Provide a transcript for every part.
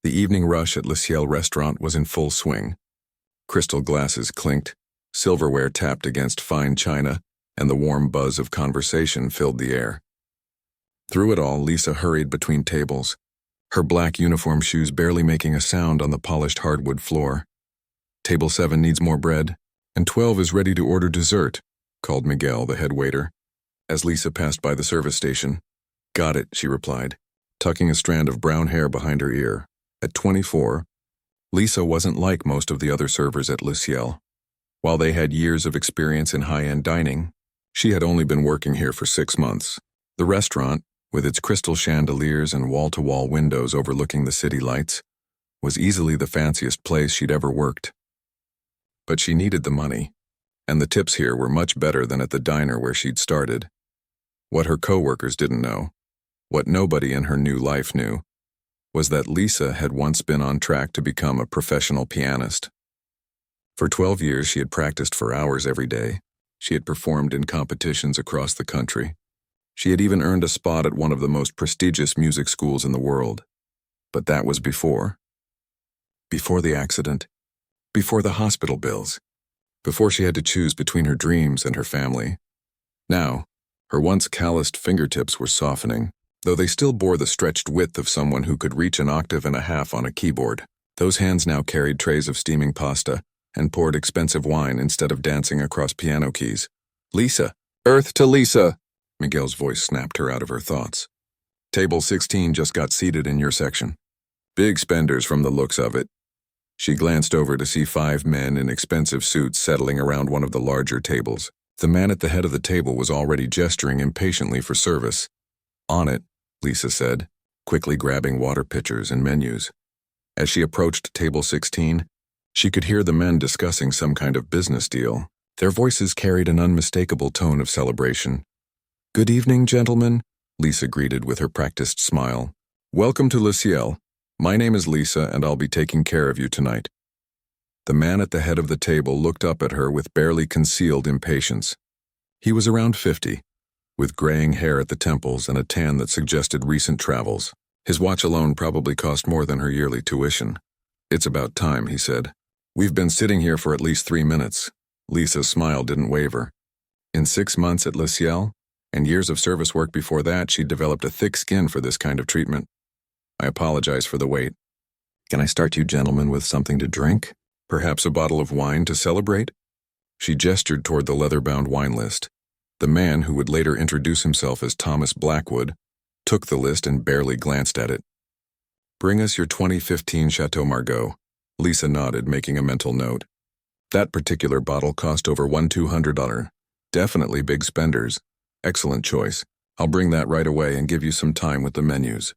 The evening rush at Le Ciel restaurant was in full swing. Crystal glasses clinked, silverware tapped against fine china, and the warm buzz of conversation filled the air. Through it all, Lisa hurried between tables, her black uniform shoes barely making a sound on the polished hardwood floor. "Table 7 needs more bread, and 12 is ready to order dessert," called Miguel, the head waiter, as Lisa passed by the service station. "Got it," she replied, tucking a strand of brown hair behind her ear. At 24, Lisa wasn't like most of the other servers at Le Ciel. While they had years of experience in high-end dining, she had only been working here for 6 months. The restaurant, with its crystal chandeliers and wall-to-wall windows overlooking the city lights, was easily the fanciest place she'd ever worked. But she needed the money, and the tips here were much better than at the diner where she'd started. What her co-workers didn't know, what nobody in her new life knew, was that Lisa had once been on track to become a professional pianist. For 12 years she had practiced for hours every day. She had performed in competitions across the country. She had even earned a spot at one of the most prestigious music schools in the world. But that was before. Before the accident. Before the hospital bills. Before she had to choose between her dreams and her family. Now, her once calloused fingertips were softening, though they still bore the stretched width of someone who could reach an octave and a half on a keyboard. Those hands now carried trays of steaming pasta and poured expensive wine instead of dancing across piano keys. "Lisa! Earth to Lisa!" Miguel's voice snapped her out of her thoughts. "Table 16 just got seated in your section. Big spenders from the looks of it." She glanced over to see 5 men in expensive suits settling around one of the larger tables. The man at the head of the table was already gesturing impatiently for service. "On it," Lisa said, quickly grabbing water pitchers and menus. As she approached table 16, she could hear the men discussing some kind of business deal. Their voices carried an unmistakable tone of celebration. "Good evening, gentlemen," Lisa greeted with her practiced smile. "Welcome to Le Ciel. My name is Lisa, and I'll be taking care of you tonight." The man at the head of the table looked up at her with barely concealed impatience. He was around 50, with graying hair at the temples and a tan that suggested recent travels. His watch alone probably cost more than her yearly tuition. "It's about time," he said. "We've been sitting here for at least 3 minutes." Lisa's smile didn't waver. In 6 months at Le Ciel, and years of service work before that, she'd developed a thick skin for this kind of treatment. "I apologize for the wait. Can I start you gentlemen with something to drink? Perhaps a bottle of wine to celebrate?" She gestured toward the leather-bound wine list. The man, who would later introduce himself as Thomas Blackwood, took the list and barely glanced at it. "Bring us your 2015 Chateau Margaux." Lisa nodded, making a mental note. That particular bottle cost over $1,200. Definitely big spenders. "Excellent choice. I'll bring that right away and give you some time with the menus."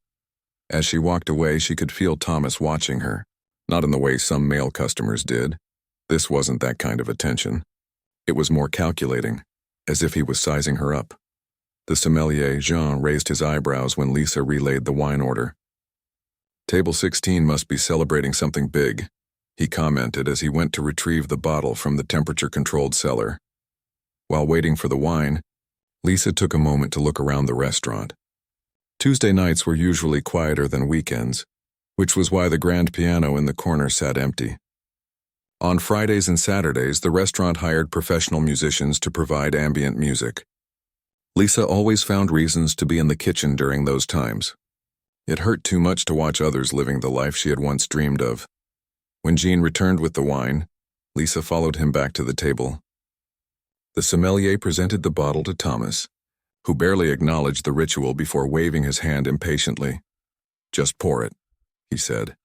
As she walked away, she could feel Thomas watching her, not in the way some male customers did. This wasn't that kind of attention. It was more calculating, as if he was sizing her up. The sommelier, Jean, raised his eyebrows when Lisa relayed the wine order. "Table 16 must be celebrating something big," he commented as he went to retrieve the bottle from the temperature-controlled cellar. While waiting for the wine, Lisa took a moment to look around the restaurant. Tuesday nights were usually quieter than weekends, which was why the grand piano in the corner sat empty. On Fridays and Saturdays, the restaurant hired professional musicians to provide ambient music. Lisa always found reasons to be in the kitchen during those times. It hurt too much to watch others living the life she had once dreamed of. When Jean returned with the wine, Lisa followed him back to the table. The sommelier presented the bottle to Thomas, who barely acknowledged the ritual before waving his hand impatiently. "Just pour it," he said.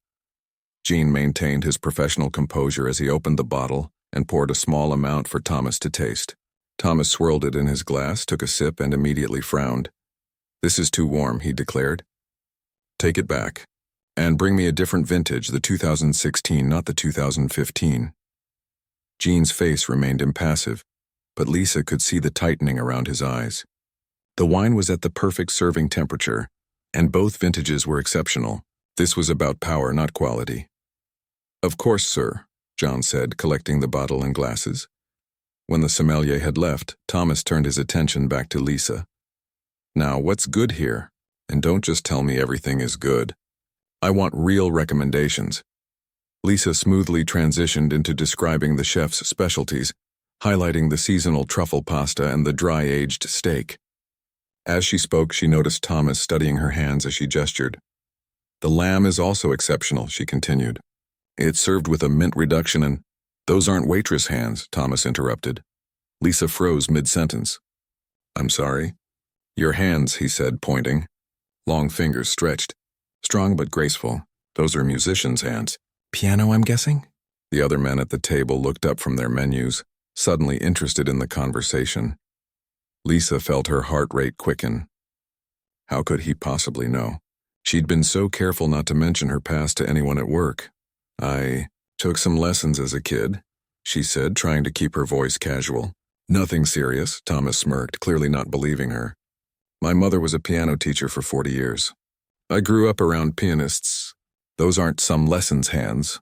Jean maintained his professional composure as he opened the bottle and poured a small amount for Thomas to taste. Thomas swirled it in his glass, took a sip, and immediately frowned. "This is too warm," he declared. "Take it back. And bring me a different vintage, the 2016, not the 2015. Jean's face remained impassive, but Lisa could see the tightening around his eyes. The wine was at the perfect serving temperature, and both vintages were exceptional. This was about power, not quality. "Of course, sir," John said, collecting the bottle and glasses. When the sommelier had left, Thomas turned his attention back to Lisa. "Now, what's good here? And don't just tell me everything is good." I want real recommendations. Lisa smoothly transitioned into describing the chef's specialties, highlighting the seasonal truffle pasta and the dry-aged steak. As she spoke, she noticed Thomas studying her hands as she gestured. The lamb is also exceptional, she continued. It's served with a mint reduction and— Those aren't waitress hands, Thomas interrupted. Lisa froze mid-sentence. I'm sorry. Your hands, he said, pointing. Long fingers stretched. Strong but graceful. Those are musicians' hands. Piano, I'm guessing? The other men at the table looked up from their menus, suddenly interested in the conversation. Lisa felt her heart rate quicken. How could he possibly know? She'd been so careful not to mention her past to anyone at work. I took some lessons as a kid, she said, trying to keep her voice casual. Nothing serious, Thomas smirked, clearly not believing her. My mother was a piano teacher for 40 years. I grew up around pianists. Those aren't some lessons hands.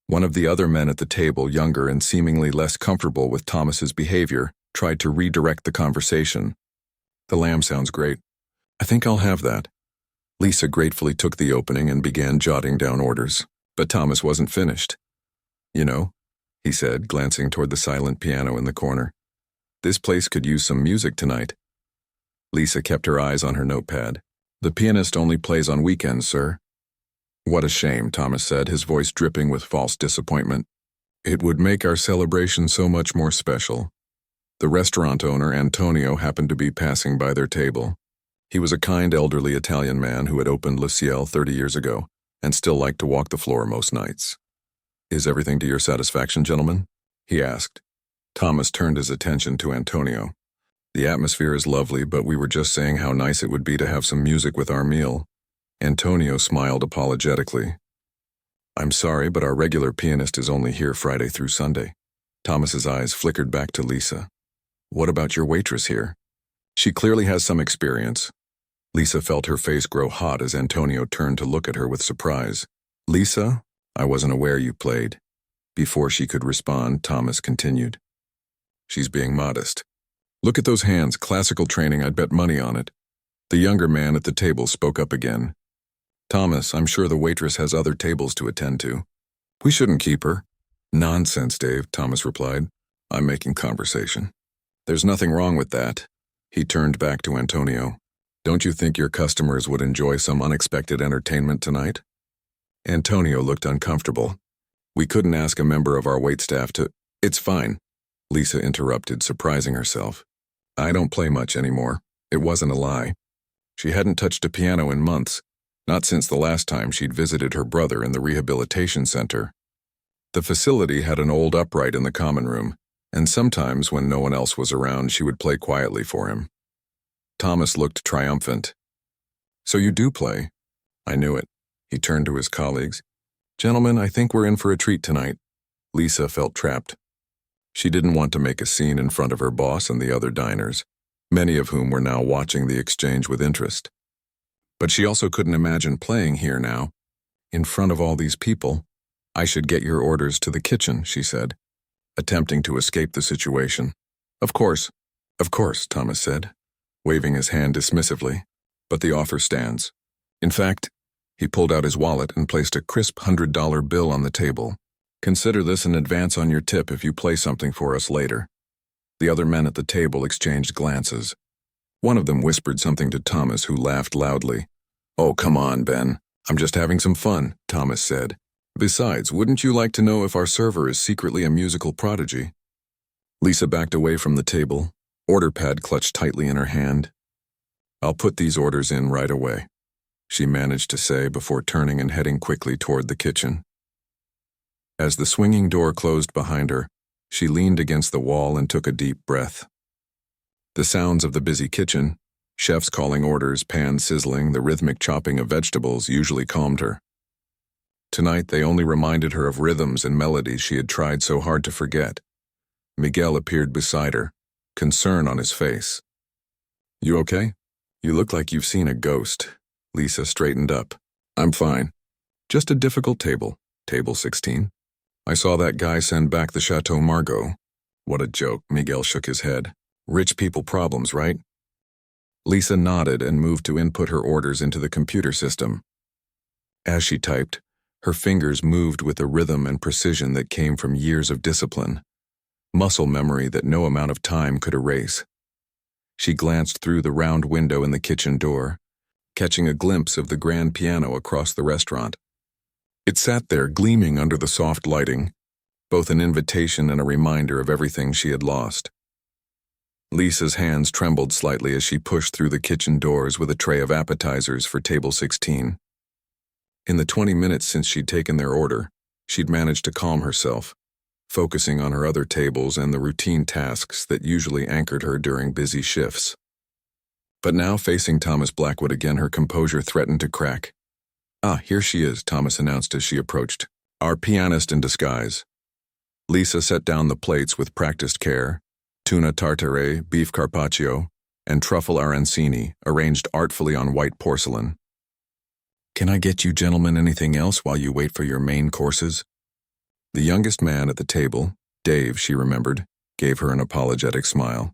One of the other men at the table, younger and seemingly less comfortable with Thomas's behavior, tried to redirect the conversation. The lamb sounds great. I think I'll have that. Lisa gratefully took the opening and began jotting down orders, but Thomas wasn't finished. You know, he said, glancing toward the silent piano in the corner. This place could use some music tonight. Lisa kept her eyes on her notepad. The pianist only plays on weekends, sir. What a shame, Thomas said, his voice dripping with false disappointment. It would make our celebration so much more special. The restaurant owner, Antonio, happened to be passing by their table. He was a kind elderly Italian man who had opened Le Ciel 30 years ago and still liked to walk the floor most nights. Is everything to your satisfaction, gentlemen? He asked. Thomas turned his attention to Antonio. The atmosphere is lovely, but we were just saying how nice it would be to have some music with our meal. Antonio smiled apologetically. I'm sorry, but our regular pianist is only here Friday through Sunday. Thomas's eyes flickered back to Lisa. What about your waitress here? She clearly has some experience. Lisa felt her face grow hot as Antonio turned to look at her with surprise. Lisa, I wasn't aware you played. Before she could respond, Thomas continued. She's being modest. Look at those hands, classical training, I'd bet money on it. The younger man at the table spoke up again. Thomas, I'm sure the waitress has other tables to attend to. We shouldn't keep her. Nonsense, Dave, Thomas replied. I'm making conversation. There's nothing wrong with that. He turned back to Antonio. Don't you think your customers would enjoy some unexpected entertainment tonight? Antonio looked uncomfortable. We couldn't ask a member of our waitstaff to— It's fine, Lisa interrupted, surprising herself. I don't play much anymore. It wasn't a lie. She hadn't touched a piano in months, not since the last time she'd visited her brother in the rehabilitation center. The facility had an old upright in the common room, and sometimes when no one else was around, she would play quietly for him. Thomas looked triumphant. So you do play? I knew it. He turned to his colleagues. Gentlemen, I think we're in for a treat tonight. Lisa felt trapped. She didn't want to make a scene in front of her boss and the other diners, many of whom were now watching the exchange with interest. But she also couldn't imagine playing here now, in front of all these people. I should get your orders to the kitchen, she said, attempting to escape the situation. Of course, Thomas said, waving his hand dismissively, but the offer stands. In fact, he pulled out his wallet and placed a crisp $100 bill on the table. Consider this an advance on your tip if you play something for us later. The other men at the table exchanged glances. One of them whispered something to Thomas, who laughed loudly. Oh, come on, Ben. I'm just having some fun, Thomas said. Besides, wouldn't you like to know if our server is secretly a musical prodigy? Lisa backed away from the table, order pad clutched tightly in her hand. I'll put these orders in right away, she managed to say before turning and heading quickly toward the kitchen. As the swinging door closed behind her, she leaned against the wall and took a deep breath. The sounds of the busy kitchen, chefs calling orders, pans sizzling, the rhythmic chopping of vegetables usually calmed her. Tonight they only reminded her of rhythms and melodies she had tried so hard to forget. Miguel appeared beside her, concern on his face. You okay? You look like you've seen a ghost. Lisa straightened up. I'm fine. Just a difficult table. Table 16. I saw that guy send back the Chateau Margaux. What a joke, Miguel shook his head. Rich people problems, right? Lisa nodded and moved to input her orders into the computer system. As she typed, her fingers moved with a rhythm and precision that came from years of discipline, muscle memory that no amount of time could erase. She glanced through the round window in the kitchen door, catching a glimpse of the grand piano across the restaurant. It sat there gleaming under the soft lighting, both an invitation and a reminder of everything she had lost. Lisa's hands trembled slightly as she pushed through the kitchen doors with a tray of appetizers for table 16. In the 20 minutes since she'd taken their order, she'd managed to calm herself, focusing on her other tables and the routine tasks that usually anchored her during busy shifts. But now, facing Thomas Blackwood again, her composure threatened to crack. "Ah, here she is," Thomas announced as she approached. "Our pianist in disguise." Lisa set down the plates with practiced care, tuna tartare, beef carpaccio, and truffle arancini arranged artfully on white porcelain. "Can I get you gentlemen anything else while you wait for your main courses?" The youngest man at the table, Dave, she remembered, gave her an apologetic smile.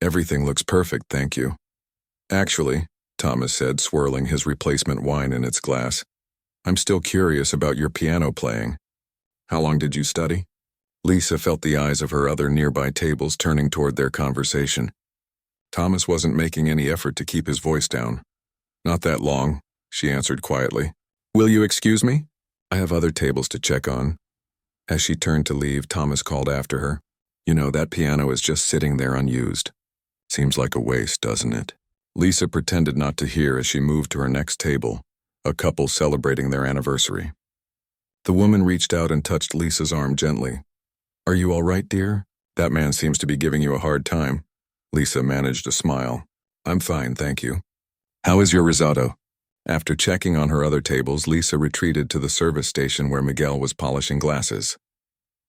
"Everything looks perfect, thank you." "Actually," Thomas said, swirling his replacement wine in its glass, "I'm still curious about your piano playing. How long did you study?" Lisa felt the eyes of her other nearby tables turning toward their conversation. Thomas wasn't making any effort to keep his voice down. "Not that long," she answered quietly. "Will you excuse me? I have other tables to check on." As she turned to leave, Thomas called after her. "You know, that piano is just sitting there unused. Seems like a waste, doesn't it?" Lisa pretended not to hear as she moved to her next table, a couple celebrating their anniversary. The woman reached out and touched Lisa's arm gently. "Are you all right, dear? That man seems to be giving you a hard time." Lisa managed a smile. "I'm fine, thank you." "How is your risotto?" After checking on her other tables, Lisa retreated to the service station where Miguel was polishing glasses.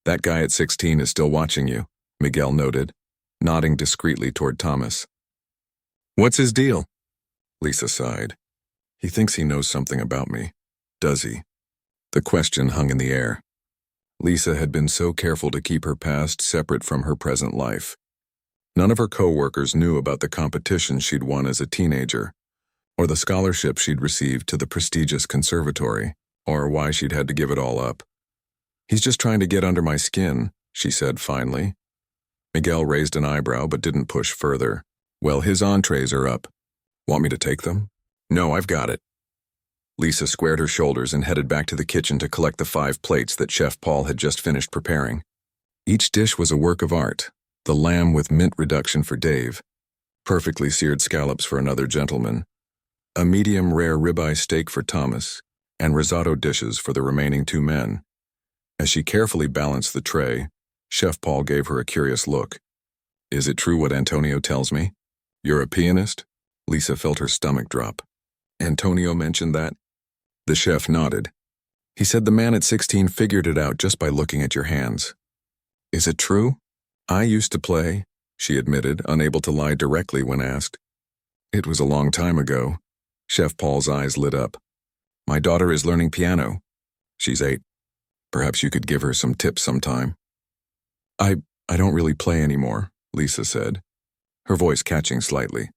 "That guy at 16 is still watching you," Miguel noted, nodding discreetly toward Thomas. "What's his deal?" Lisa sighed. "He thinks he knows something about me. Does he?" The question hung in the air. Lisa had been so careful to keep her past separate from her present life. None of her co-workers knew about the competition she'd won as a teenager, or the scholarship she'd received to the prestigious conservatory, or why she'd had to give it all up. "He's just trying to get under my skin," she said finally. Miguel raised an eyebrow but didn't push further. "Well, his entrees are up. Want me to take them?" "No, I've got it." Lisa squared her shoulders and headed back to the kitchen to collect the 5 plates that Chef Paul had just finished preparing. Each dish was a work of art: the lamb with mint reduction for Dave, perfectly seared scallops for another gentleman, a medium-rare ribeye steak for Thomas, and risotto dishes for the remaining 2 men. As she carefully balanced the tray, Chef Paul gave her a curious look. "Is it true what Antonio tells me? You're a pianist?" Lisa felt her stomach drop. "Antonio mentioned that?" The chef nodded. "He said the man at 16 figured it out just by looking at your hands." "Is it true?" "I used to play," she admitted, unable to lie directly when asked. "It was a long time ago." Chef Paul's eyes lit up. "My daughter is learning piano. She's 8. Perhaps you could give her some tips sometime." I don't really play anymore," Lisa said, her voice catching slightly.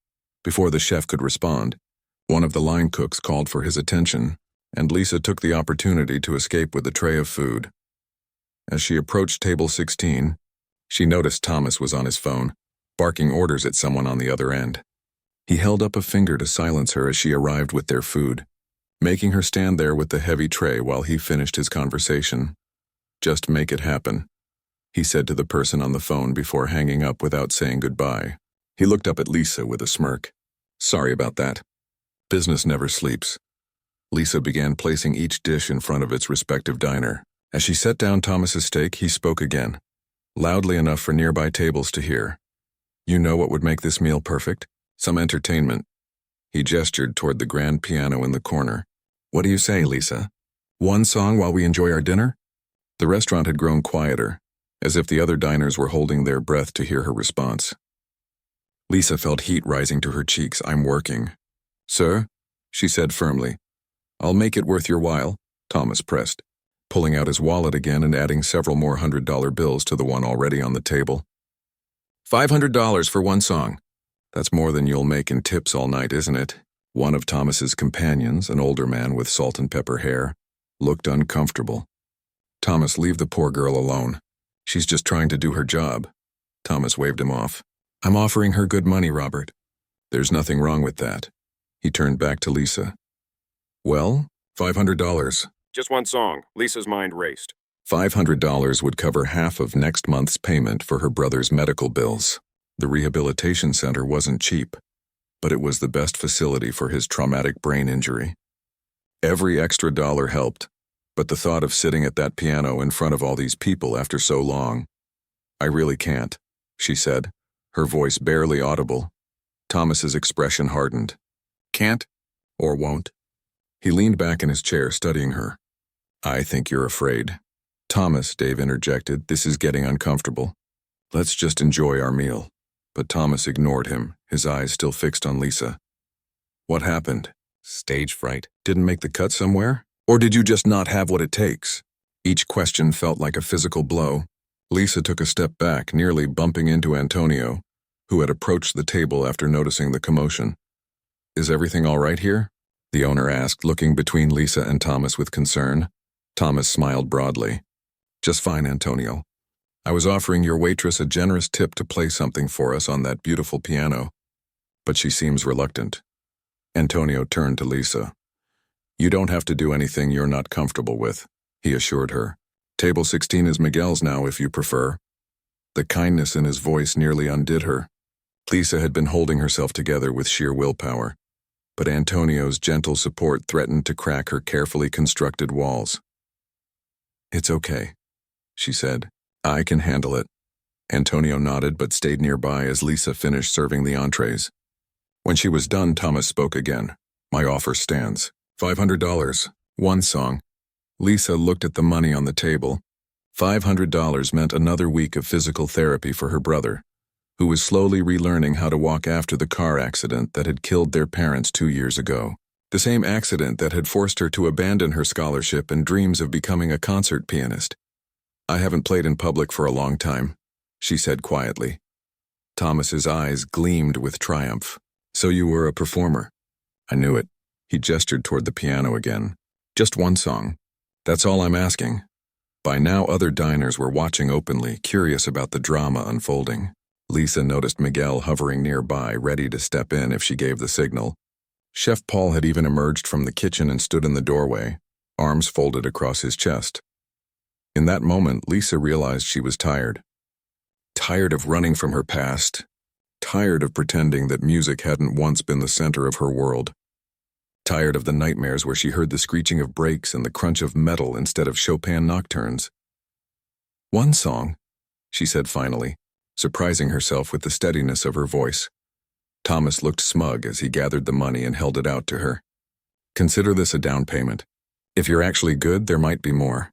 Before the chef could respond, one of the line cooks called for his attention, and Lisa took the opportunity to escape with a tray of food. As she approached table 16, she noticed Thomas was on his phone, barking orders at someone on the other end. He held up a finger to silence her as she arrived with their food, making her stand there with the heavy tray while he finished his conversation. "Just make it happen," he said to the person on the phone before hanging up without saying goodbye. He looked up at Lisa with a smirk. "Sorry about that. Business never sleeps." Lisa began placing each dish in front of its respective diner. As she set down Thomas's steak, he spoke again, loudly enough for nearby tables to hear. "You know what would make this meal perfect? Some entertainment." He gestured toward the grand piano in the corner. "What do you say, Lisa? One song while we enjoy our dinner?" The restaurant had grown quieter, as if the other diners were holding their breath to hear her response. Lisa felt heat rising to her cheeks. "I'm working." "Sir?" she said firmly. "I'll make it worth your while," Thomas pressed, pulling out his wallet again and adding several more $100 bills to the one already on the table. $500 for one song. That's more than you'll make in tips all night, isn't it? One of Thomas's companions, an older man with salt and pepper hair, looked uncomfortable. "Thomas, leave the poor girl alone. She's just trying to do her job." Thomas waved him off. "I'm offering her good money, Robert." "There's nothing wrong with that." He turned back to Lisa. "Well, $500. Just one song. Lisa's mind raced. $500 would cover half of next month's payment for her brother's medical bills. The rehabilitation center wasn't cheap, but it was the best facility for his traumatic brain injury. Every extra dollar helped, but the thought of sitting at that piano in front of all these people after so long— "I really can't," she said, her voice barely audible. Thomas's expression hardened. "Can't? Or won't?" He leaned back in his chair, studying her. "I think you're afraid." "Thomas," Dave interjected, "this is getting uncomfortable. Let's just enjoy our meal." But Thomas ignored him, his eyes still fixed on Lisa. "What happened? Stage fright? Didn't make the cut somewhere? Or did you just not have what it takes?" Each question felt like a physical blow. Lisa took a step back, nearly bumping into Antonio, who had approached the table after noticing the commotion. "Is everything all right here?" the owner asked, looking between Lisa and Thomas with concern. Thomas smiled broadly. "Just fine, Antonio. I was offering your waitress a generous tip to play something for us on that beautiful piano, but she seems reluctant." Antonio turned to Lisa. "You don't have to do anything you're not comfortable with," he assured her. "Table 16 is Miguel's now, if you prefer." The kindness in his voice nearly undid her. Lisa had been holding herself together with sheer willpower, but Antonio's gentle support threatened to crack her carefully constructed walls. "It's okay," she said. "I can handle it." Antonio nodded but stayed nearby as Lisa finished serving the entrees. When she was done, Thomas spoke again. "My offer stands. $500. One song." Lisa looked at the money on the table. $500 meant another week of physical therapy for her brother, who was slowly relearning how to walk after the car accident that had killed their parents 2 years ago. The same accident that had forced her to abandon her scholarship and dreams of becoming a concert pianist. "I haven't played in public for a long time," she said quietly. Thomas's eyes gleamed with triumph. "So you were a performer?" "I knew it." He gestured toward the piano again. "Just one song. That's all I'm asking." By now other diners were watching openly, curious about the drama unfolding. Lisa noticed Miguel hovering nearby, ready to step in if she gave the signal. Chef Paul had even emerged from the kitchen and stood in the doorway, arms folded across his chest. In that moment, Lisa realized she was tired. Tired of running from her past. Tired of pretending that music hadn't once been the center of her world. Tired of the nightmares where she heard the screeching of brakes and the crunch of metal instead of Chopin nocturnes. "One song," she said finally, surprising herself with the steadiness of her voice. Thomas looked smug as he gathered the money and held it out to her. "Consider this a down payment. If you're actually good, there might be more."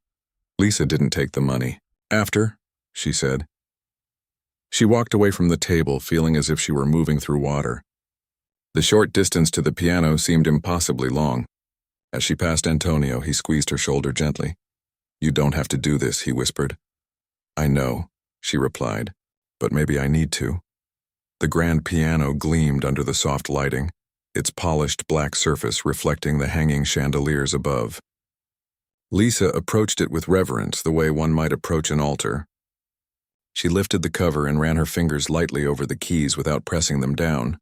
Lisa didn't take the money. "After," she said. She walked away from the table, feeling as if she were moving through water. The short distance to the piano seemed impossibly long. As she passed Antonio, he squeezed her shoulder gently. "You don't have to do this," he whispered. "I know," she replied, "but maybe I need to." The grand piano gleamed under the soft lighting, its polished black surface reflecting the hanging chandeliers above. Lisa approached it with reverence, the way one might approach an altar. She lifted the cover and ran her fingers lightly over the keys without pressing them down.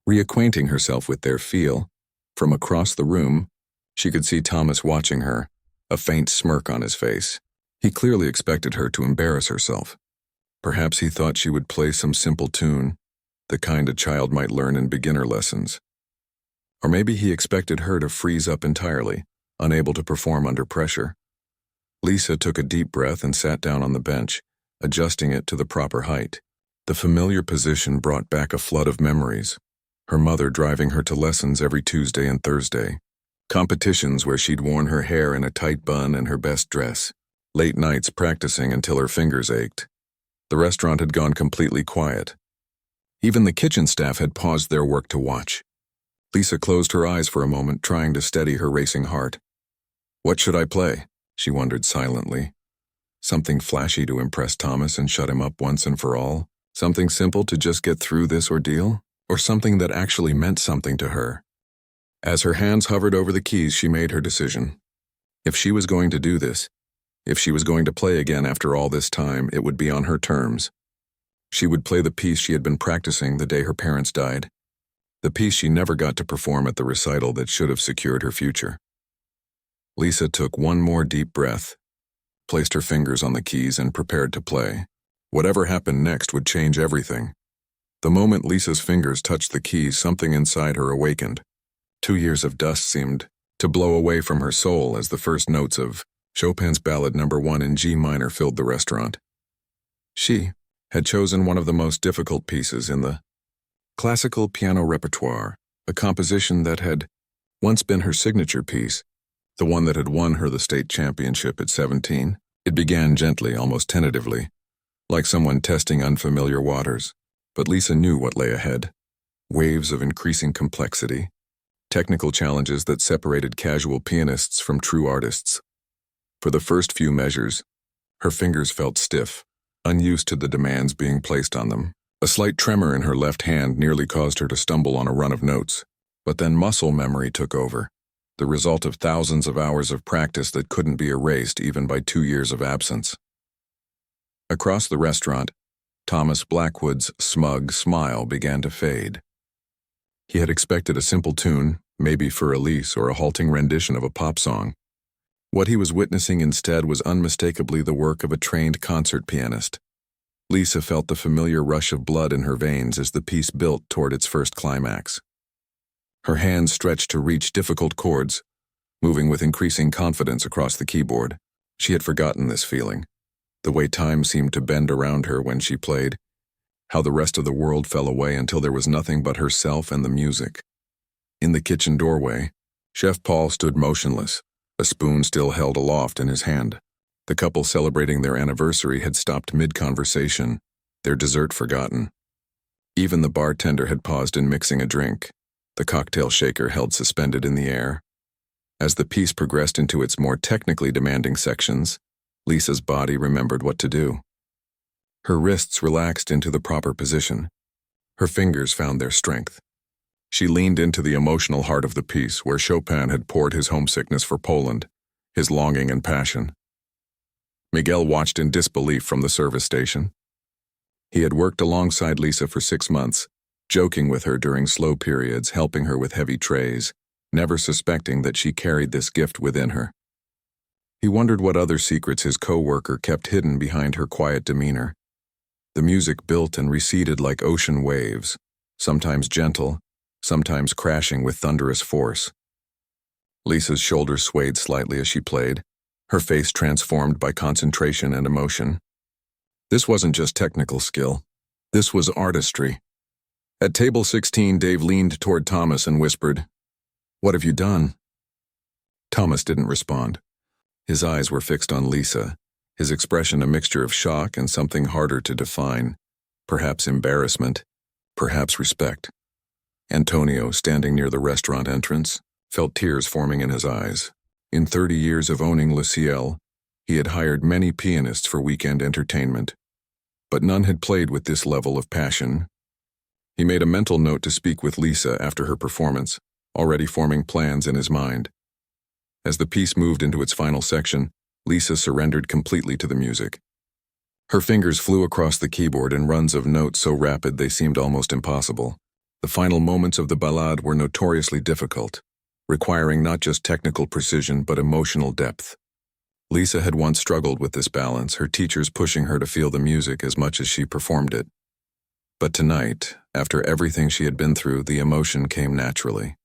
Reacquainting herself with their feel, from across the room, she could see Thomas watching her, a faint smirk on his face. He clearly expected her to embarrass herself. Perhaps he thought she would play some simple tune, the kind a child might learn in beginner lessons. Or maybe he expected her to freeze up entirely, unable to perform under pressure. Lisa took a deep breath and sat down on the bench, adjusting it to the proper height. The familiar position brought back a flood of memories. Her mother driving her to lessons every Tuesday and Thursday. Competitions where she'd worn her hair in a tight bun and her best dress. Late nights practicing until her fingers ached. The restaurant had gone completely quiet. Even the kitchen staff had paused their work to watch. Lisa closed her eyes for a moment, trying to steady her racing heart. What should I play? She wondered silently. Something flashy to impress Thomas and shut him up once and for all? Something simple to just get through this ordeal? Or something that actually meant something to her? As her hands hovered over the keys, she made her decision. If she was going to do this, if she was going to play again after all this time, it would be on her terms. She would play the piece she had been practicing the day her parents died, the piece she never got to perform at the recital that should have secured her future. Lisa took one more deep breath, placed her fingers on the keys, and prepared to play. Whatever happened next would change everything. The moment Lisa's fingers touched the keys, something inside her awakened. 2 years of dust seemed to blow away from her soul as the first notes of Chopin's Ballad No. 1 in G minor filled the restaurant. She had chosen one of the most difficult pieces in the classical piano repertoire, a composition that had once been her signature piece, the one that had won her the state championship at 17. It began gently, almost tentatively, like someone testing unfamiliar waters. But Lisa knew what lay ahead. Waves of increasing complexity, technical challenges that separated casual pianists from true artists. For the first few measures, her fingers felt stiff, unused to the demands being placed on them. A slight tremor in her left hand nearly caused her to stumble on a run of notes. But then muscle memory took over, the result of thousands of hours of practice that couldn't be erased even by 2 years of absence. Across the restaurant, Thomas Blackwood's smug smile began to fade. He had expected a simple tune, maybe for Elise, or a halting rendition of a pop song. What he was witnessing instead was unmistakably the work of a trained concert pianist. Lisa felt the familiar rush of blood in her veins as the piece built toward its first climax. Her hands stretched to reach difficult chords, moving with increasing confidence across the keyboard. She had forgotten this feeling. The way time seemed to bend around her when she played, how the rest of the world fell away until there was nothing but herself and the music. In the kitchen doorway, Chef Paul stood motionless, a spoon still held aloft in his hand. The couple celebrating their anniversary had stopped mid-conversation, their dessert forgotten. Even the bartender had paused in mixing a drink, the cocktail shaker held suspended in the air. As the piece progressed into its more technically demanding sections, Lisa's body remembered what to do. Her wrists relaxed into the proper position. Her fingers found their strength. She leaned into the emotional heart of the piece, where Chopin had poured his homesickness for Poland, his longing and passion. Miguel watched in disbelief from the service station. He had worked alongside Lisa for 6 months, joking with her during slow periods, helping her with heavy trays, never suspecting that she carried this gift within her. He wondered what other secrets his co-worker kept hidden behind her quiet demeanor. The music built and receded like ocean waves, sometimes gentle, sometimes crashing with thunderous force. Lisa's shoulders swayed slightly as she played, her face transformed by concentration and emotion. This wasn't just technical skill. This was artistry. At table 16, Dave leaned toward Thomas and whispered, "What have you done?" Thomas didn't respond. His eyes were fixed on Lisa, his expression a mixture of shock and something harder to define, perhaps embarrassment, perhaps respect. Antonio, standing near the restaurant entrance, felt tears forming in his eyes. In 30 years of owning Le Ciel, he had hired many pianists for weekend entertainment, but none had played with this level of passion. He made a mental note to speak with Lisa after her performance, already forming plans in his mind. As the piece moved into its final section, Lisa surrendered completely to the music. Her fingers flew across the keyboard in runs of notes so rapid they seemed almost impossible. The final moments of the ballade were notoriously difficult, requiring not just technical precision but emotional depth. Lisa had once struggled with this balance, her teachers pushing her to feel the music as much as she performed it. But tonight, after everything she had been through, the emotion came naturally.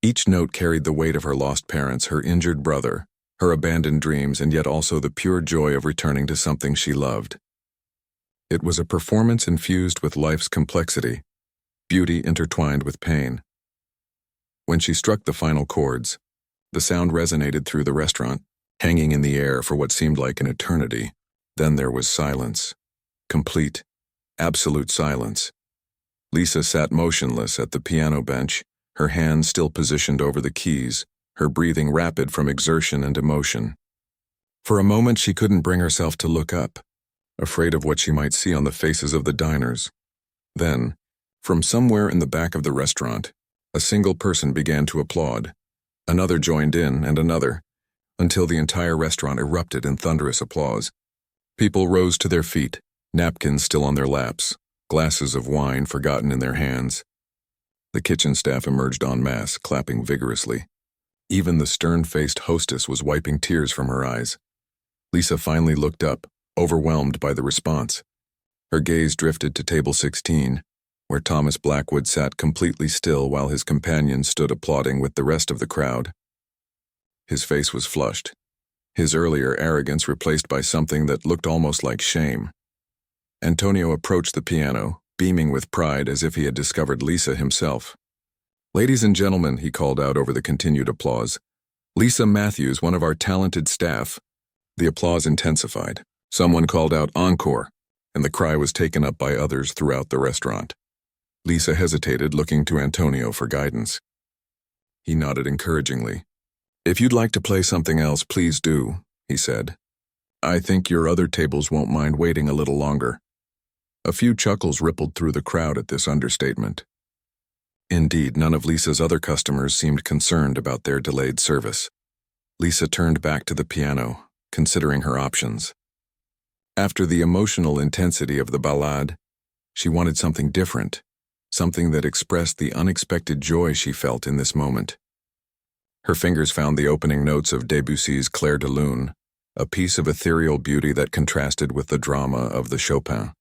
Each note carried the weight of her lost parents, her injured brother, her abandoned dreams, and yet also the pure joy of returning to something she loved. It was a performance infused with life's complexity, beauty intertwined with pain. When she struck the final chords, the sound resonated through the restaurant, hanging in the air for what seemed like an eternity. Then there was silence. Complete, absolute silence. Lisa sat motionless at the piano bench, her hands still positioned over the keys, her breathing rapid from exertion and emotion. For a moment she couldn't bring herself to look up, afraid of what she might see on the faces of the diners. Then, from somewhere in the back of the restaurant, A single person began to applaud. Another joined in, and another, until the entire restaurant erupted in thunderous applause. People rose to their feet, napkins still on their laps, glasses of wine forgotten in their hands. The kitchen staff emerged en masse, clapping vigorously. Even the stern-faced hostess was wiping tears from her eyes. Lisa finally looked up, overwhelmed by the response. Her gaze drifted to table 16, where Thomas Blackwood sat completely still while his companions stood applauding with the rest of the crowd. His face was flushed, his earlier arrogance replaced by something that looked almost like shame. Antonio approached the piano, beaming with pride as if he had discovered Lisa himself. "Ladies and gentlemen," he called out over the continued applause, "Lisa Matthews, one of our talented staff." The applause intensified. Someone called out "Encore," and the cry was taken up by others throughout the restaurant. Lisa hesitated, looking to Antonio for guidance. He nodded encouragingly. "If you'd like to play something else, please do," he said. "I think your other tables won't mind waiting a little longer." A few chuckles rippled through the crowd at this understatement. Indeed, none of Lisa's other customers seemed concerned about their delayed service. Lisa turned back to the piano, considering her options. After the emotional intensity of the ballade, she wanted something different, something that expressed the unexpected joy she felt in this moment. Her fingers found the opening notes of Debussy's Clair de Lune, a piece of ethereal beauty that contrasted with the drama of the Chopin.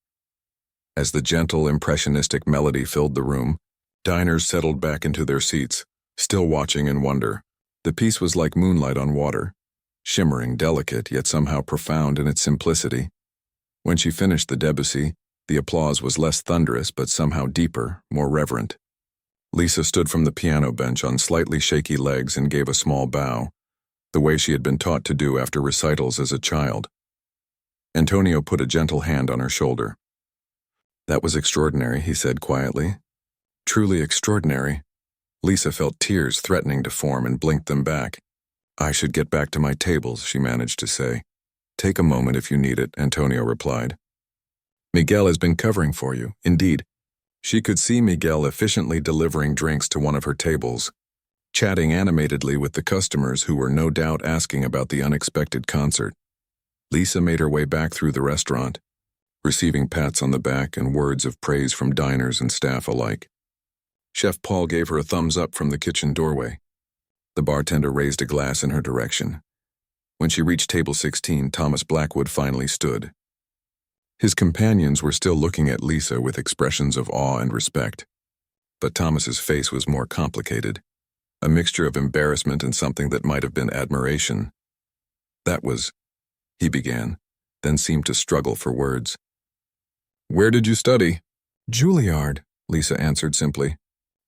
As the gentle, impressionistic melody filled the room, diners settled back into their seats, still watching in wonder. The piece was like moonlight on water, shimmering, delicate, yet somehow profound in its simplicity. When she finished the Debussy, the applause was less thunderous but somehow deeper, more reverent. Lisa stood from the piano bench on slightly shaky legs and gave a small bow, the way she had been taught to do after recitals as a child. Antonio put a gentle hand on her shoulder. "That was extraordinary," he said quietly. "Truly extraordinary." Lisa felt tears threatening to form and blinked them back. "I should get back to my tables," she managed to say. "Take a moment if you need it," Antonio replied. "Miguel has been covering for you." Indeed, she could see Miguel efficiently delivering drinks to one of her tables, chatting animatedly with the customers who were no doubt asking about the unexpected concert. Lisa made her way back through the restaurant, receiving pats on the back and words of praise from diners and staff alike. Chef Paul gave her a thumbs up from the kitchen doorway. The bartender raised a glass in her direction. When she reached table 16, Thomas Blackwood finally stood. His companions were still looking at Lisa with expressions of awe and respect. But Thomas's face was more complicated, a mixture of embarrassment and something that might have been admiration. "That was," he began, then seemed to struggle for words. "Where did you study?" "Juilliard," Lisa answered simply.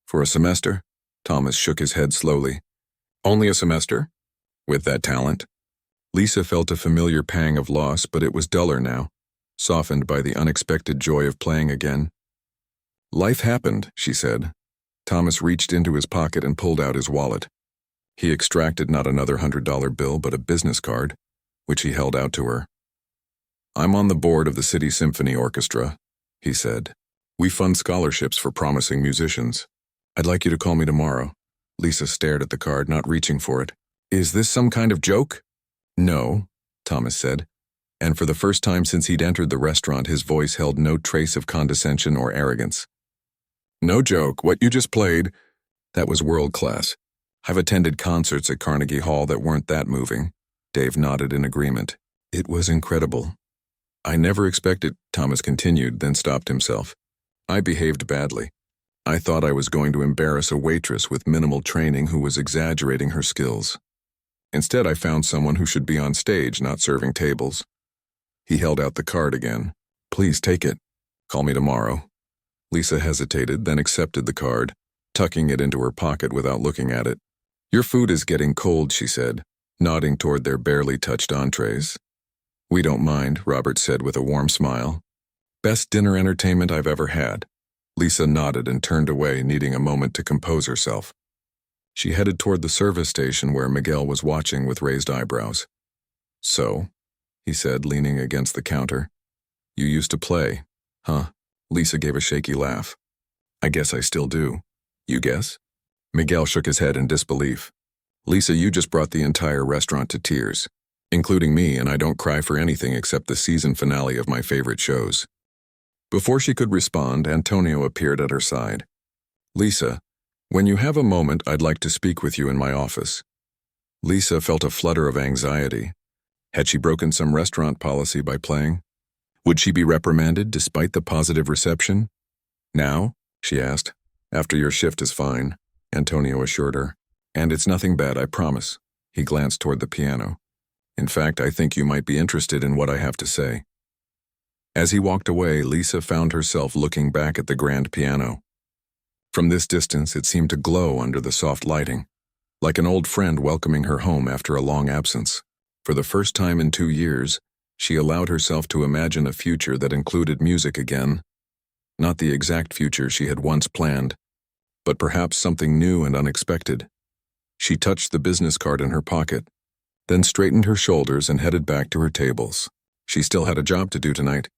"For a semester?" Thomas shook his head slowly. "Only a semester? With that talent?" Lisa felt a familiar pang of loss, but it was duller now, softened by the unexpected joy of playing again. "Life happened," she said. Thomas reached into his pocket and pulled out his wallet. He extracted not another $100 bill, but a business card, which he held out to her. "I'm on the board of the City Symphony Orchestra," he said. "We fund scholarships for promising musicians. I'd like you to call me tomorrow." Lisa stared at the card, not reaching for it. "Is this some kind of joke?" "No," Thomas said, and for the first time since he'd entered the restaurant, his voice held no trace of condescension or arrogance. "No joke, what you just played, that was world class. I've attended concerts at Carnegie Hall that weren't that moving." Dave nodded in agreement. "It was incredible." "I never expected," Thomas continued, then stopped himself. "I behaved badly. I thought I was going to embarrass a waitress with minimal training who was exaggerating her skills. Instead, I found someone who should be on stage, not serving tables." He held out the card again. "Please take it. Call me tomorrow." Lisa hesitated, then accepted the card, tucking it into her pocket without looking at it. "Your food is getting cold," she said, nodding toward their barely touched entrees. "We don't mind," Robert said with a warm smile. "Best dinner entertainment I've ever had." Lisa nodded and turned away, needing a moment to compose herself. She headed toward the service station where Miguel was watching with raised eyebrows. "So," he said, leaning against the counter, "you used to play, huh?" Lisa gave a shaky laugh. "I guess I still do." "You guess?" Miguel shook his head in disbelief. Lisa, you just brought the entire restaurant to tears, including me, and I don't cry for anything except the season finale of my favorite shows. Before she could respond, Antonio appeared at her side. Lisa, when you have a moment, I'd like to speak with you in my office. Lisa felt a flutter of anxiety. Had she broken some restaurant policy by playing? Would she be reprimanded despite the positive reception? Now? She asked. After your shift is fine, Antonio assured her. And it's nothing bad, I promise. He glanced toward the piano. In fact, I think you might be interested in what I have to say. As he walked away, Lisa found herself looking back at the grand piano. From this distance, it seemed to glow under the soft lighting, like an old friend welcoming her home after a long absence. For the first time in 2 years, she allowed herself to imagine a future that included music again. Not the exact future she had once planned, but perhaps something new and unexpected. She touched the business card in her pocket, then straightened her shoulders and headed back to her tables. She still had a job to do tonight.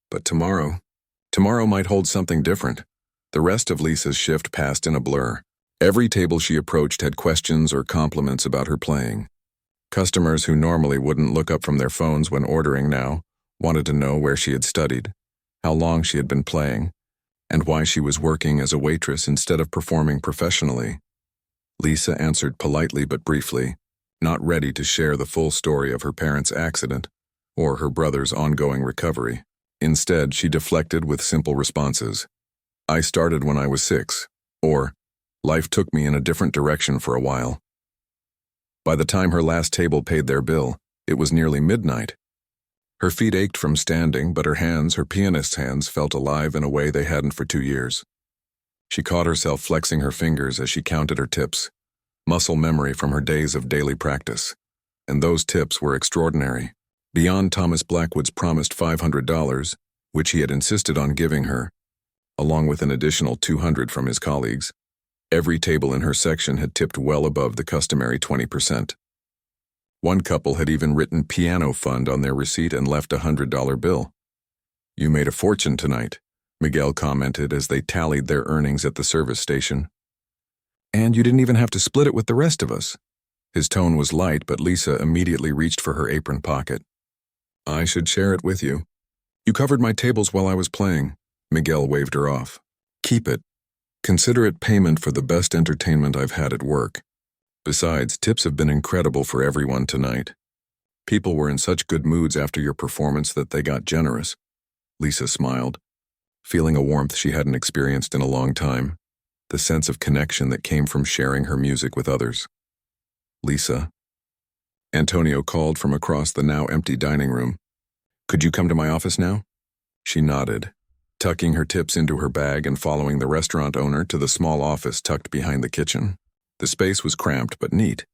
But tomorrow might hold something different. The rest of Lisa's shift passed in a blur. Every table she approached had questions or compliments about her playing. Customers who normally wouldn't look up from their phones when ordering now wanted to know where she had studied, how long she had been playing, and why she was working as a waitress instead of performing professionally. Lisa answered politely but briefly, not ready to share the full story of her parents' accident or her brother's ongoing recovery. Instead, she deflected with simple responses. I started when I was 6, or life took me in a different direction for a while. By the time her last table paid their bill, it was nearly midnight. Her feet ached from standing, but her pianist's hands, felt alive in a way they hadn't for 2 years. She caught herself flexing her fingers as she counted her tips, muscle memory from her days of daily practice. And those tips were extraordinary. Beyond Thomas Blackwood's promised $500, which he had insisted on giving her, along with an additional $200 from his colleagues, every table in her section had tipped well above the customary 20%. One couple had even written piano fund on their receipt and left a $100 bill. You made a fortune tonight, Miguel commented as they tallied their earnings at the service station. And you didn't even have to split it with the rest of us. His tone was light, but Lisa immediately reached for her apron pocket. I should share it with you. You covered my tables while I was playing. Miguel waved her off. Keep it. Consider it payment for the best entertainment I've had at work. Besides, tips have been incredible for everyone tonight. People were in such good moods after your performance that they got generous. Lisa smiled, feeling a warmth she hadn't experienced in a long time, the sense of connection that came from sharing her music with others. Lisa. Antonio called from across the now empty dining room. Could you come to my office now? She nodded, tucking her tips into her bag and following the restaurant owner to the small office tucked behind the kitchen. The space was cramped but neat,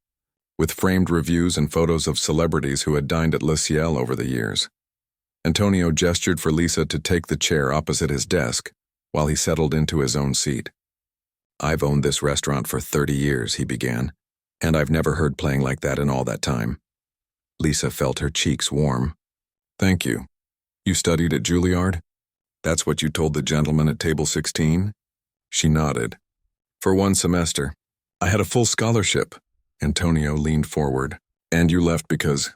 with framed reviews and photos of celebrities who had dined at Le Ciel over the years. Antonio gestured for Lisa to take the chair opposite his desk while he settled into his own seat. I've owned this restaurant for 30 years, he began, and I've never heard playing like that in all that time. Lisa felt her cheeks warm. Thank you. You studied at Juilliard? That's what you told the gentleman at table 16? She nodded. For 1 semester. I had a full scholarship. Antonio leaned forward. And you left because...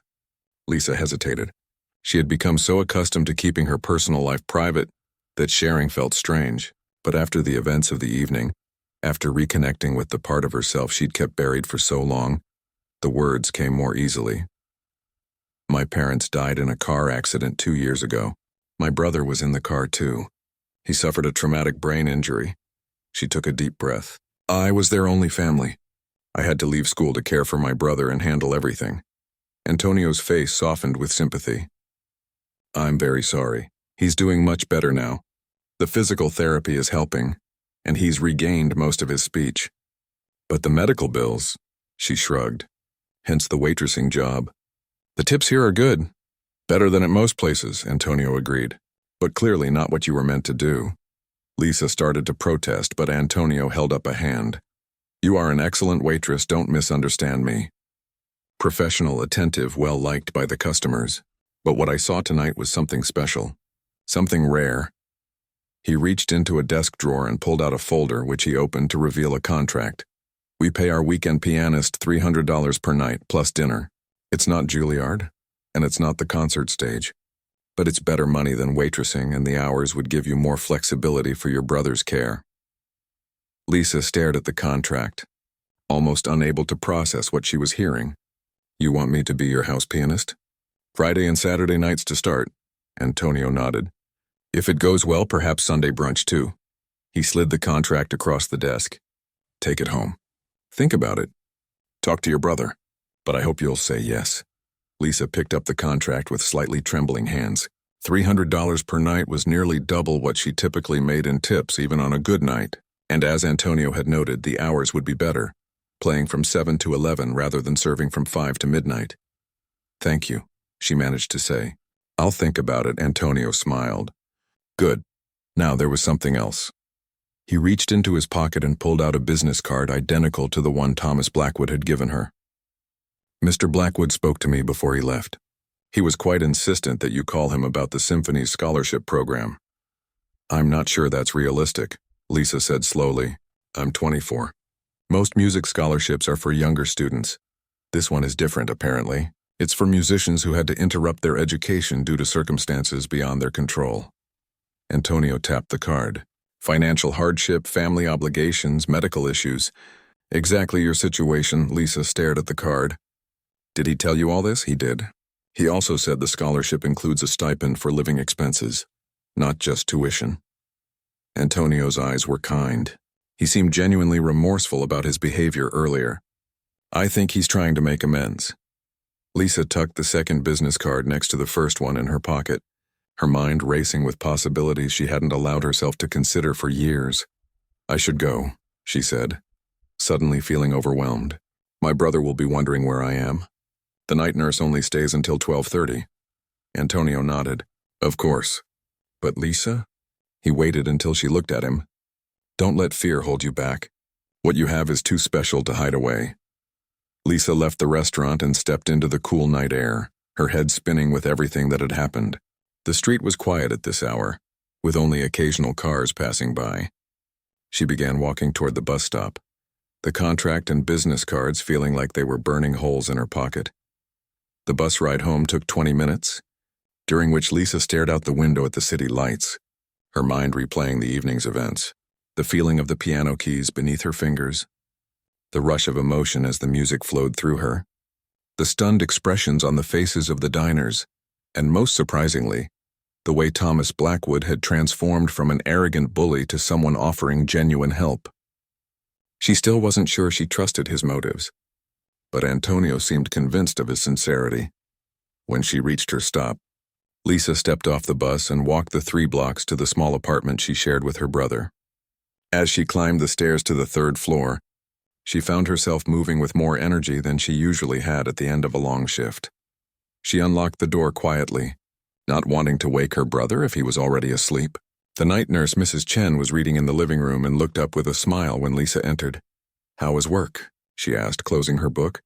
Lisa hesitated. She had become so accustomed to keeping her personal life private that sharing felt strange. But after the events of the evening, after reconnecting with the part of herself she'd kept buried for so long, the words came more easily. My parents died in a car accident 2 years ago. My brother was in the car too. He suffered a traumatic brain injury. She took a deep breath. I was their only family. I had to leave school to care for my brother and handle everything. Antonio's face softened with sympathy. I'm very sorry. He's doing much better now. The physical therapy is helping, and he's regained most of his speech. But the medical bills, she shrugged, hence the waitressing job. The tips here are good. Better than at most places, Antonio agreed, but clearly not what you were meant to do. Lisa started to protest, but Antonio held up a hand. You are an excellent waitress, don't misunderstand me. Professional, attentive, well-liked by the customers. But what I saw tonight was something special, something rare. He reached into a desk drawer and pulled out a folder which he opened to reveal a contract. We pay our weekend pianist $300 per night, plus dinner. It's not Juilliard, and it's not the concert stage. But it's better money than waitressing, and the hours would give you more flexibility for your brother's care. Lisa stared at the contract, almost unable to process what she was hearing. You want me to be your house pianist? Friday and Saturday nights to start. Antonio nodded. If it goes well, perhaps Sunday brunch too. He slid the contract across the desk. Take it home. Think about it. Talk to your brother. But I hope you'll say yes. Lisa picked up the contract with slightly trembling hands. $300 per night was nearly double what she typically made in tips even on a good night. And as Antonio had noted, the hours would be better, playing from 7 to 11 rather than serving from 5 to midnight. Thank you, she managed to say. I'll think about it, Antonio smiled. Good. Now there was something else. He reached into his pocket and pulled out a business card identical to the one Thomas Blackwood had given her. Mr. Blackwood spoke to me before he left. He was quite insistent that you call him about the symphony's scholarship program. I'm not sure that's realistic, Lisa said slowly. I'm 24. Most music scholarships are for younger students. This one is different, apparently. It's for musicians who had to interrupt their education due to circumstances beyond their control. Antonio tapped the card. Financial hardship, family obligations, medical issues. Exactly your situation, Lisa stared at the card. Did he tell you all this? He did. He also said the scholarship includes a stipend for living expenses, not just tuition. Antonio's eyes were kind. He seemed genuinely remorseful about his behavior earlier. I think he's trying to make amends. Lisa tucked the second business card next to the first one in her pocket, her mind racing with possibilities she hadn't allowed herself to consider for years. I should go, she said, suddenly feeling overwhelmed. My brother will be wondering where I am. The night nurse only stays until 12:30. Antonio nodded. Of course. But Lisa? He waited until she looked at him. Don't let fear hold you back. What you have is too special to hide away. Lisa left the restaurant and stepped into the cool night air, her head spinning with everything that had happened. The street was quiet at this hour, with only occasional cars passing by. She began walking toward the bus stop, the contract and business cards feeling like they were burning holes in her pocket. The bus ride home took 20 minutes, during which Lisa stared out the window at the city lights, her mind replaying the evening's events, the feeling of the piano keys beneath her fingers, the rush of emotion as the music flowed through her, the stunned expressions on the faces of the diners, and most surprisingly, the way Thomas Blackwood had transformed from an arrogant bully to someone offering genuine help. She still wasn't sure she trusted his motives, but Antonio seemed convinced of his sincerity. When she reached her stop, Lisa stepped off the bus and walked the 3 blocks to the small apartment she shared with her brother. As she climbed the stairs to the 3rd floor, she found herself moving with more energy than she usually had at the end of a long shift. She unlocked the door quietly, not wanting to wake her brother if he was already asleep. The night nurse, Mrs. Chen, was reading in the living room and looked up with a smile when Lisa entered. How was work? She asked, closing her book.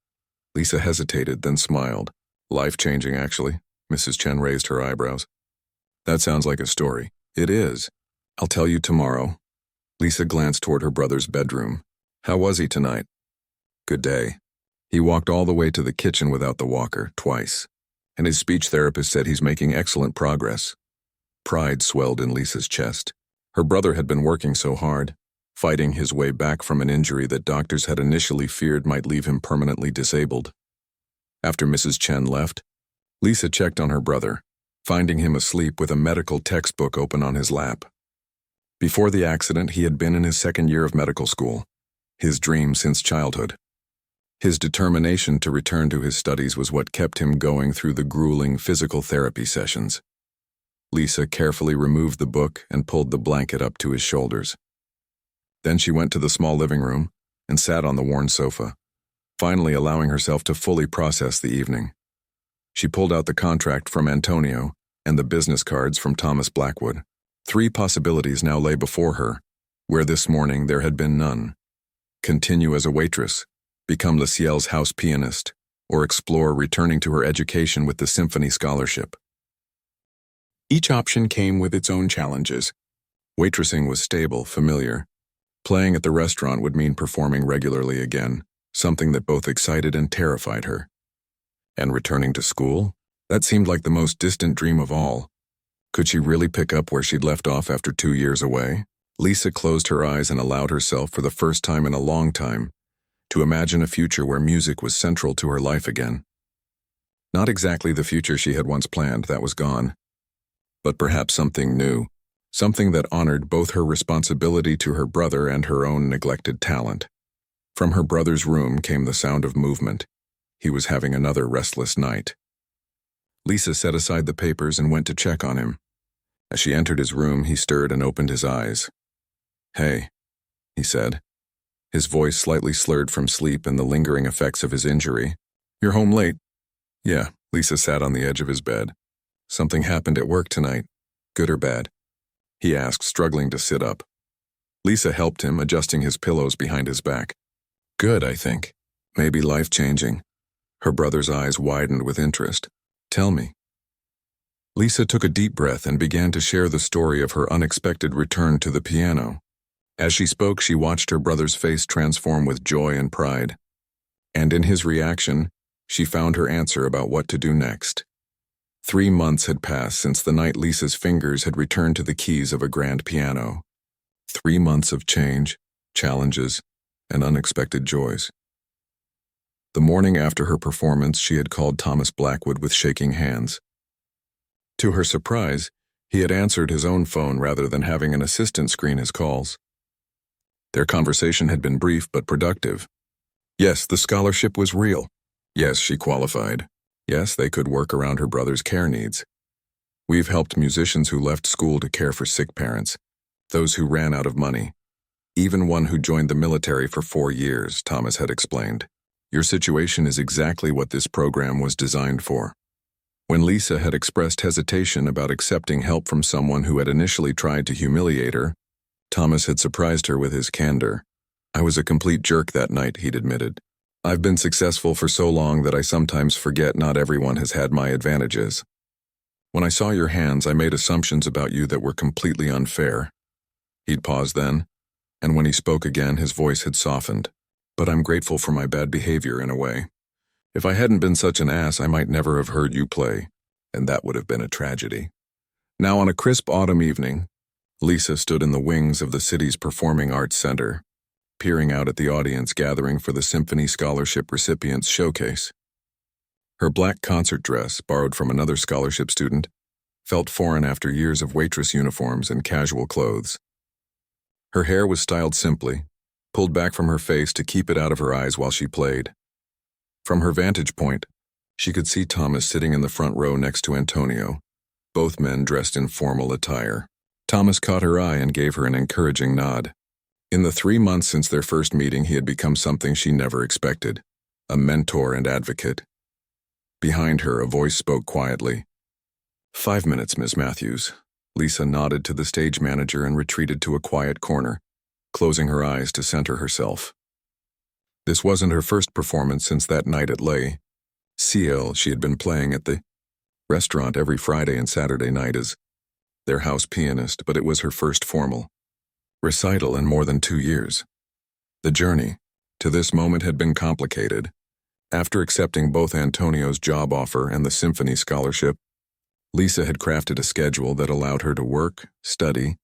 Lisa hesitated, then smiled. Life-changing, actually. Mrs. Chen raised her eyebrows. That sounds like a story. It is. I'll tell you tomorrow. Lisa glanced toward her brother's bedroom. How was he tonight? Good day. He walked all the way to the kitchen without the walker, twice, and his speech therapist said he's making excellent progress. Pride swelled in Lisa's chest. Her brother had been working so hard, fighting his way back from an injury that doctors had initially feared might leave him permanently disabled. After Mrs. Chen left, Lisa checked on her brother, finding him asleep with a medical textbook open on his lap. Before the accident, he had been in his 2nd year of medical school, his dream since childhood. His determination to return to his studies was what kept him going through the grueling physical therapy sessions. Lisa carefully removed the book and pulled the blanket up to his shoulders. Then she went to the small living room and sat on the worn sofa, finally allowing herself to fully process the evening. She pulled out the contract from Antonio and the business cards from Thomas Blackwood. 3 possibilities now lay before her, where this morning there had been none. Continue as a waitress, become Lucielle's house pianist, or explore returning to her education with the symphony scholarship. Each option came with its own challenges. Waitressing was stable, familiar, Playing at the restaurant would mean performing regularly again, something that both excited and terrified her. And returning to school? That seemed like the most distant dream of all. Could she really pick up where she'd left off after 2 years away? Lisa closed her eyes and allowed herself, for the first time in a long time, to imagine a future where music was central to her life again. Not exactly the future she had once planned, that was gone. But perhaps something new, something that honored both her responsibility to her brother and her own neglected talent. From her brother's room came the sound of movement. He was having another restless night. Lisa set aside the papers and went to check on him. As she entered his room, he stirred and opened his eyes. "Hey," he said, his voice slightly slurred from sleep and the lingering effects of his injury. "You're home late?" "Yeah." Lisa sat on the edge of his bed. "Something happened at work tonight. Good or bad?" he asked, struggling to sit up. Lisa helped him, adjusting his pillows behind his back. "Good, I think. Maybe life-changing." Her brother's eyes widened with interest. "Tell me." Lisa took a deep breath and began to share the story of her unexpected return to the piano. As she spoke, she watched her brother's face transform with joy and pride. And in his reaction, she found her answer about what to do next. 3 months had passed since the night Lisa's fingers had returned to the keys of a grand piano. 3 months of change, challenges, and unexpected joys. The morning after her performance, she had called Thomas Blackwood with shaking hands. To her surprise, he had answered his own phone rather than having an assistant screen his calls. Their conversation had been brief but productive. Yes, the scholarship was real. Yes, she qualified. Yes, they could work around her brother's care needs. "We've helped musicians who left school to care for sick parents, those who ran out of money. Even one who joined the military for 4 years," Thomas had explained. "Your situation is exactly what this program was designed for." When Lisa had expressed hesitation about accepting help from someone who had initially tried to humiliate her, Thomas had surprised her with his candor. "I was a complete jerk that night," he'd admitted. "I've been successful for so long that I sometimes forget not everyone has had my advantages. When I saw your hands, I made assumptions about you that were completely unfair." He'd paused then, and when he spoke again, his voice had softened. "But I'm grateful for my bad behavior in a way. If I hadn't been such an ass, I might never have heard you play, and that would have been a tragedy." Now, on a crisp autumn evening, Lisa stood in the wings of the city's Performing Arts Center, peering out at the audience gathering for the Symphony Scholarship Recipients Showcase. Her black concert dress, borrowed from another scholarship student, felt foreign after years of waitress uniforms and casual clothes. Her hair was styled simply, pulled back from her face to keep it out of her eyes while she played. From her vantage point, she could see Thomas sitting in the front row next to Antonio, both men dressed in formal attire. Thomas caught her eye and gave her an encouraging nod. In the 3 months since their first meeting, he had become something she never expected, a mentor and advocate. Behind her, a voice spoke quietly. 5 minutes, Miss Matthews." Lisa nodded to the stage manager and retreated to a quiet corner, closing her eyes to center herself. This wasn't her first performance since that night at Lay. CL, she had been playing at the restaurant every Friday and Saturday night as their house pianist, but it was her first formal recital in more than 2 years. The journey to this moment had been complicated. After accepting both Antonio's job offer and the symphony scholarship, Lisa had crafted a schedule that allowed her to work, study,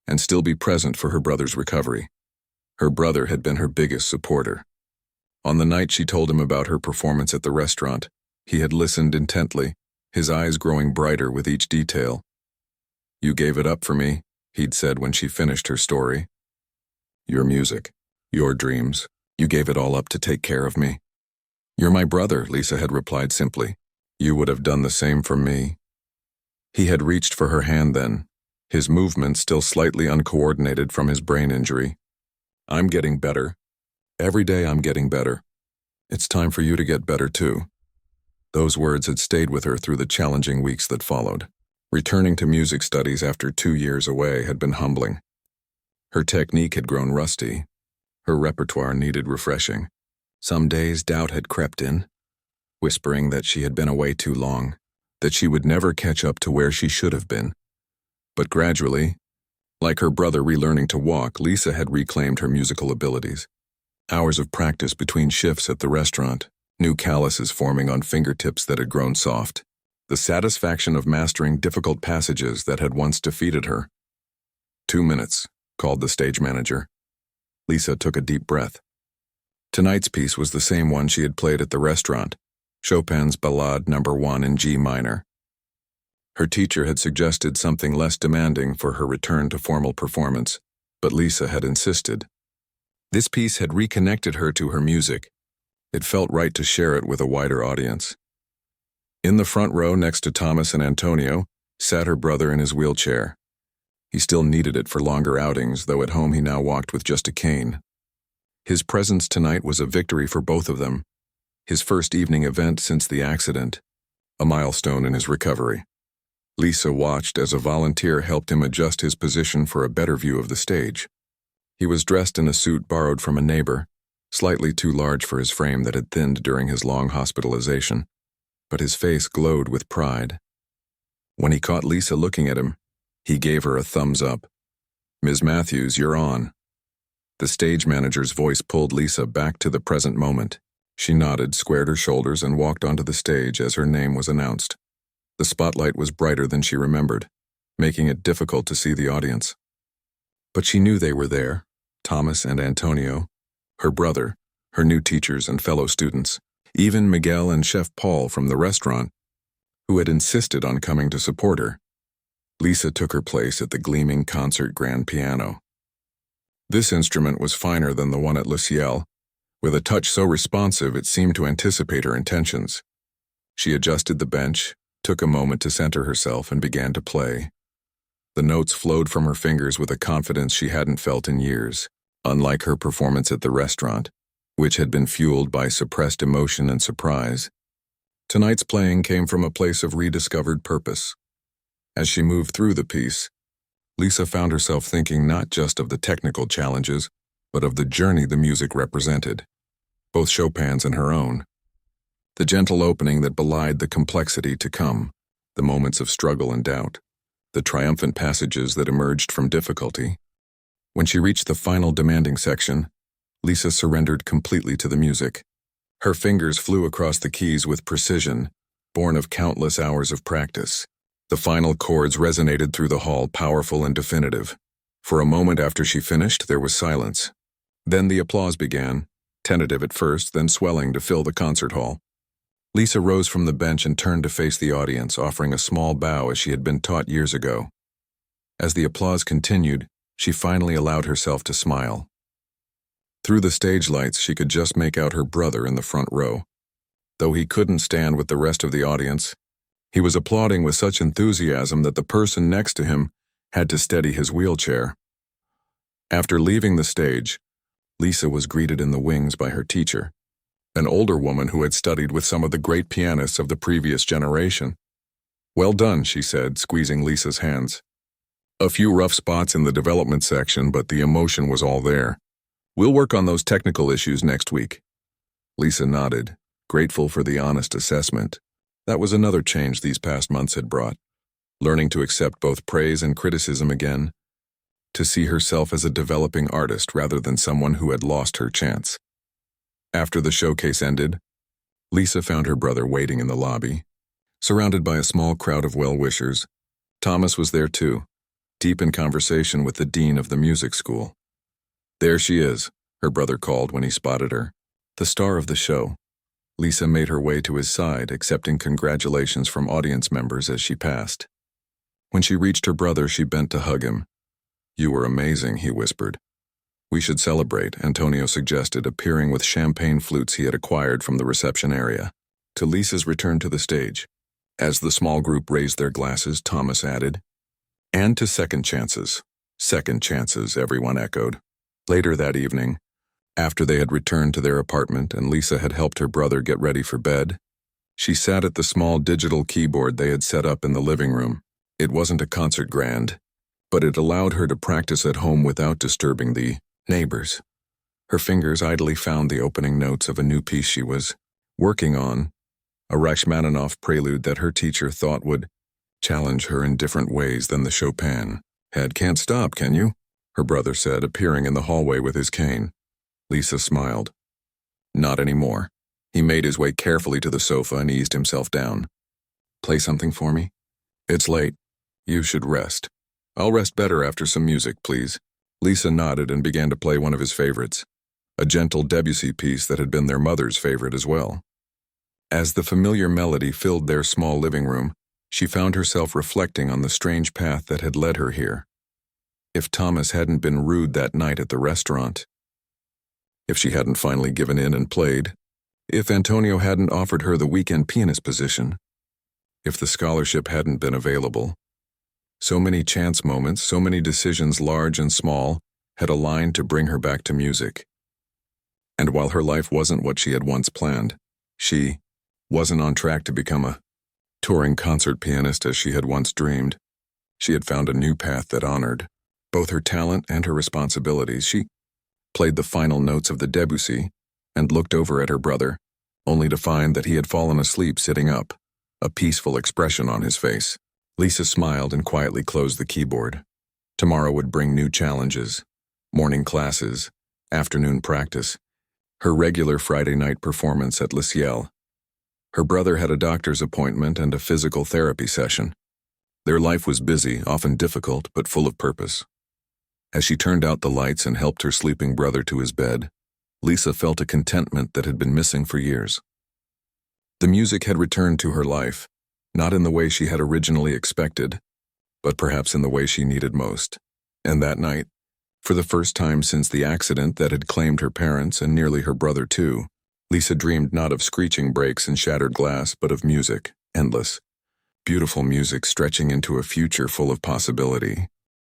and still be present for her brother's recovery. Her brother had been her biggest supporter. On the night she told him about her performance at the restaurant, he had listened intently, his eyes growing brighter with each detail. "You gave it up for me," he'd said when she finished her story. "Your music, your dreams, you gave it all up to take care of me." "You're my brother," Lisa had replied simply. "You would have done the same for me." He had reached for her hand then, his movements still slightly uncoordinated from his brain injury. "I'm getting better. Every day I'm getting better. It's time for you to get better too." Those words had stayed with her through the challenging weeks that followed. Returning to music studies after 2 years away had been humbling. Her technique had grown rusty. Her repertoire needed refreshing. Some days doubt had crept in, whispering that she had been away too long, that she would never catch up to where she should have been. But gradually, Like her brother relearning to walk, Lisa had reclaimed her musical abilities. Hours of practice between shifts at the restaurant, new calluses forming on fingertips that had grown soft. The satisfaction of mastering difficult passages that had once defeated her. 2 minutes, called the stage manager. Lisa took a deep breath. Tonight's piece was the same one she had played at the restaurant, Chopin's Ballade No. 1 in G minor. Her teacher had suggested something less demanding for her return to formal performance, but Lisa had insisted. This piece had reconnected her to her music. It felt right to share it with a wider audience. In the front row next to Thomas and Antonio sat her brother in his wheelchair. He still needed it for longer outings, though at home he now walked with just a cane. His presence tonight was a victory for both of them, his first evening event since the accident, a milestone in his recovery. Lisa watched as a volunteer helped him adjust his position for a better view of the stage. He was dressed in a suit borrowed from a neighbor, slightly too large for his frame that had thinned during his long hospitalization, but his face glowed with pride. When he caught Lisa looking at him, he gave her a thumbs up. "Ms. Matthews, you're on." The stage manager's voice pulled Lisa back to the present moment. She nodded, squared her shoulders, and walked onto the stage as her name was announced. The spotlight was brighter than she remembered, making it difficult to see the audience. But she knew they were there, Thomas and Antonio, her brother, her new teachers and fellow students, even Miguel and Chef Paul from the restaurant, who had insisted on coming to support her. Lisa took her place at the gleaming concert grand piano. This instrument was finer than the one at Le Ciel, with a touch so responsive it seemed to anticipate her intentions. She adjusted the bench, took a moment to center herself, and began to play. The notes flowed from her fingers with a confidence she hadn't felt in years, unlike her performance at the restaurant, which had been fueled by suppressed emotion and surprise. Tonight's playing came from a place of rediscovered purpose. As she moved through the piece, Lisa found herself thinking not just of the technical challenges, but of the journey the music represented, both Chopin's and her own. The gentle opening that belied the complexity to come, the moments of struggle and doubt, the triumphant passages that emerged from difficulty. When she reached the final demanding section, Lisa surrendered completely to the music. Her fingers flew across the keys with precision, born of countless hours of practice. The final chords resonated through the hall, powerful and definitive. For a moment after she finished, there was silence. Then the applause began, tentative at first, then swelling to fill the concert hall. Lisa rose from the bench and turned to face the audience, offering a small bow as she had been taught years ago. As the applause continued, she finally allowed herself to smile. Through the stage lights, she could just make out her brother in the front row. Though he couldn't stand with the rest of the audience, he was applauding with such enthusiasm that the person next to him had to steady his wheelchair. After leaving the stage, Lisa was greeted in the wings by her teacher, an older woman who had studied with some of the great pianists of the previous generation. "Well done," she said, squeezing Lisa's hands. "A few rough spots in the development section, but the emotion was all there. We'll work on those technical issues next week." Lisa nodded, grateful for the honest assessment. That was another change these past months had brought, learning to accept both praise and criticism again, to see herself as a developing artist rather than someone who had lost her chance. After the showcase ended, Lisa found her brother waiting in the lobby. Surrounded by a small crowd of well-wishers, Thomas was there too, deep in conversation with the dean of the music school. "There she is," her brother called when he spotted her, the star of the show. Lisa made her way to his side, accepting congratulations from audience members as she passed. When she reached her brother, she bent to hug him. "You were amazing," he whispered. "We should celebrate," Antonio suggested, appearing with champagne flutes he had acquired from the reception area. To Lisa's return to the stage, as the small group raised their glasses, Thomas added, "And to second chances." "Second chances," everyone echoed. Later that evening, after they had returned to their apartment and Lisa had helped her brother get ready for bed, she sat at the small digital keyboard they had set up in the living room. It wasn't a concert grand, but it allowed her to practice at home without disturbing the neighbors. Her fingers idly found the opening notes of a new piece she was working on, a Rachmaninoff prelude that her teacher thought would challenge her in different ways than the Chopin. Head can't stop, can you? Her brother said, appearing in the hallway with his cane. Lisa smiled. Not anymore. He made his way carefully to the sofa and eased himself down. Play something for me? It's late. You should rest. I'll rest better after some music, please. Lisa nodded and began to play one of his favorites, a gentle Debussy piece that had been their mother's favorite as well. As the familiar melody filled their small living room, she found herself reflecting on the strange path that had led her here. If Thomas hadn't been rude that night at the restaurant, if she hadn't finally given in and played, if Antonio hadn't offered her the weekend pianist position, if the scholarship hadn't been available, so many chance moments, so many decisions large and small, had aligned to bring her back to music. And while her life wasn't what she had once planned, she wasn't on track to become a touring concert pianist as she had once dreamed. She had found a new path that honored both her talent and her responsibilities. She played the final notes of the Debussy and looked over at her brother, only to find that he had fallen asleep sitting up, a peaceful expression on his face. Lisa smiled and quietly closed the keyboard. Tomorrow would bring new challenges, morning classes, afternoon practice, her regular Friday night performance at Le Ciel. Her brother had a doctor's appointment and a physical therapy session. Their life was busy, often difficult, but full of purpose. As she turned out the lights and helped her sleeping brother to his bed, Lisa felt a contentment that had been missing for years. The music had returned to her life, not in the way she had originally expected, but perhaps in the way she needed most. And that night, for the first time since the accident that had claimed her parents and nearly her brother too, Lisa dreamed not of screeching brakes and shattered glass, but of music, endless, beautiful music stretching into a future full of possibility.